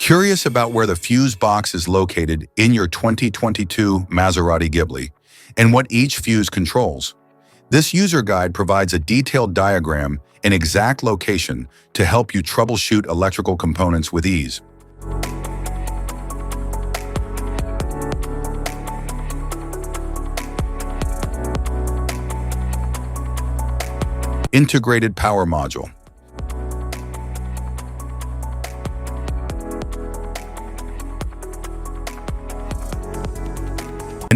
Curious about where the fuse box is located in your 2022 Maserati Ghibli and what each fuse controls? This user guide provides a detailed diagram and exact location to help you troubleshoot electrical components with ease. Integrated power module.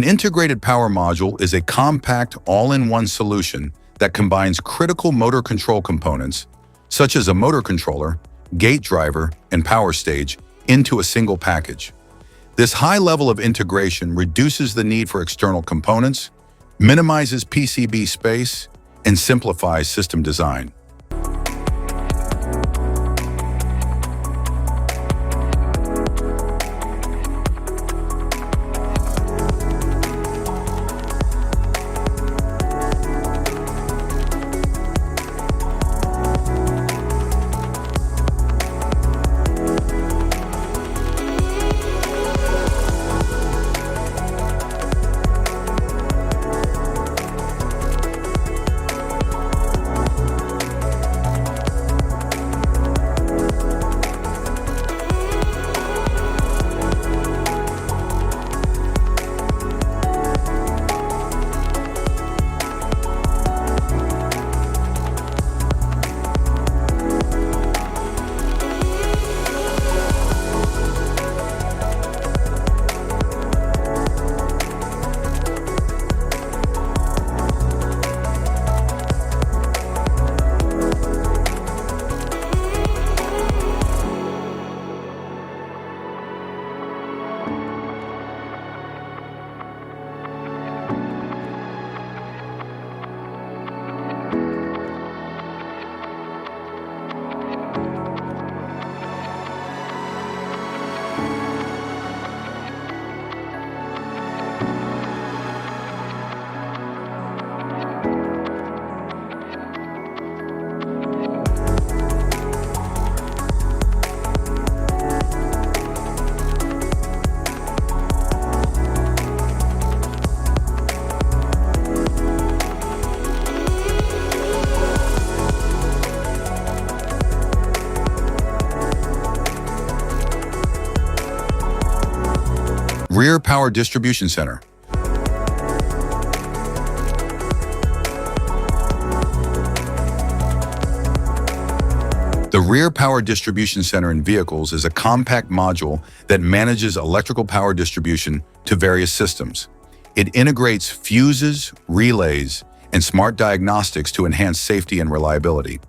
An integrated power module is a compact, all-in-one solution that combines critical motor control components, such as a motor controller, gate driver, and power stage, into a single package. This high level of integration reduces the need for external components, minimizes PCB space, and simplifies system design. Rear Power Distribution Center. The Rear Power Distribution Center in vehicles is a compact module that manages electrical power distribution to various systems. It integrates fuses, relays, and smart diagnostics to enhance safety and reliability.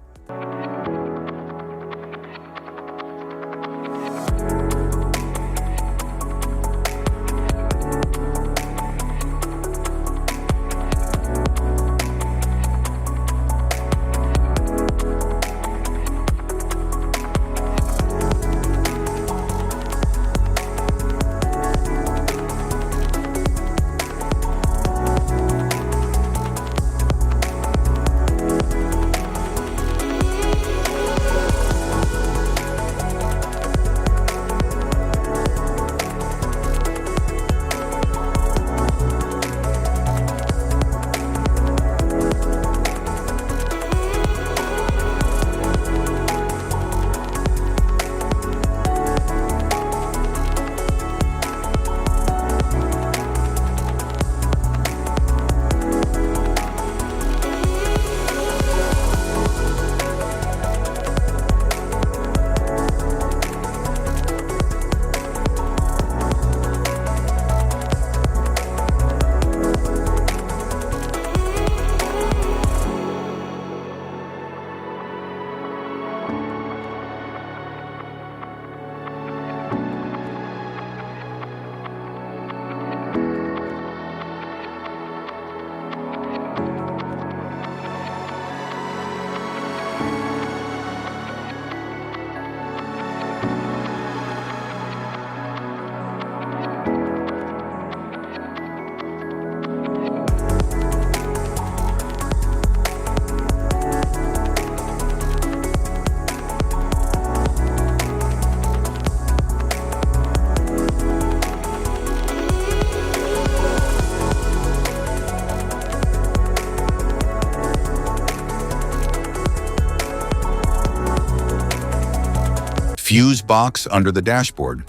Fuse box under the dashboard.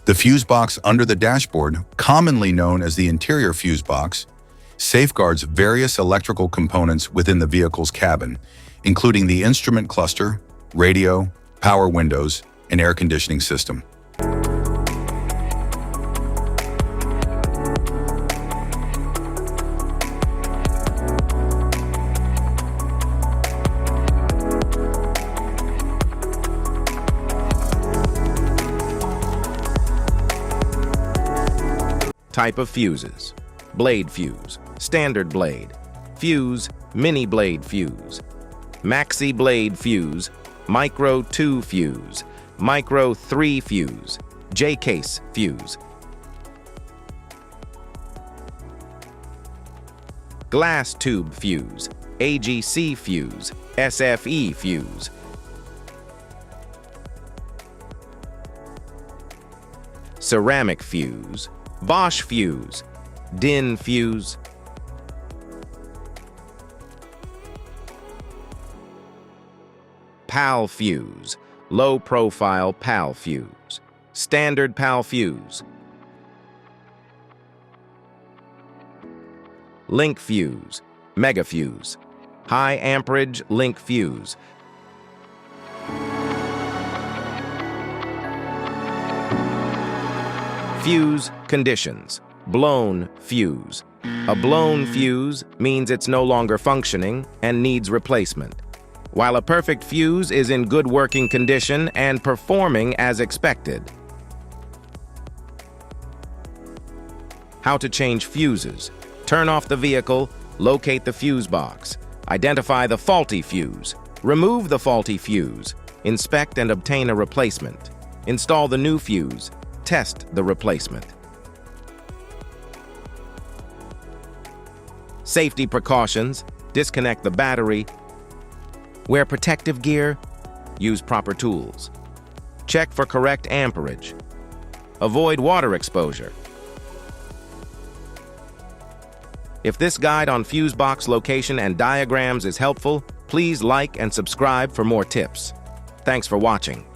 The fuse box under the dashboard, commonly known as the interior fuse box, safeguards various electrical components within the vehicle's cabin, including the instrument cluster, radio, power windows, and air conditioning system. Type of fuses: blade fuse, standard blade, fuse, mini blade fuse, maxi blade fuse, micro 2 fuse, micro 3 fuse, J-case fuse, glass tube fuse, AGC fuse, SFE fuse, ceramic fuse, Bosch fuse, DIN fuse, PAL fuse, low-profile PAL fuse, standard PAL fuse, link fuse, mega fuse, high amperage link fuse, fuse conditions: blown fuse. A blown fuse means it's no longer functioning and needs replacement, while a perfect fuse is in good working condition and performing as expected. How to change fuses: turn off the vehicle, locate the fuse box, identify the faulty fuse, remove the faulty fuse, inspect and obtain a replacement, install the new fuse, test the replacement. Safety precautions: disconnect the battery, wear protective gear, use proper tools, check for correct amperage, avoid water exposure. If this guide on fuse box location and diagrams is helpful, please like and subscribe for more tips. Thanks for watching.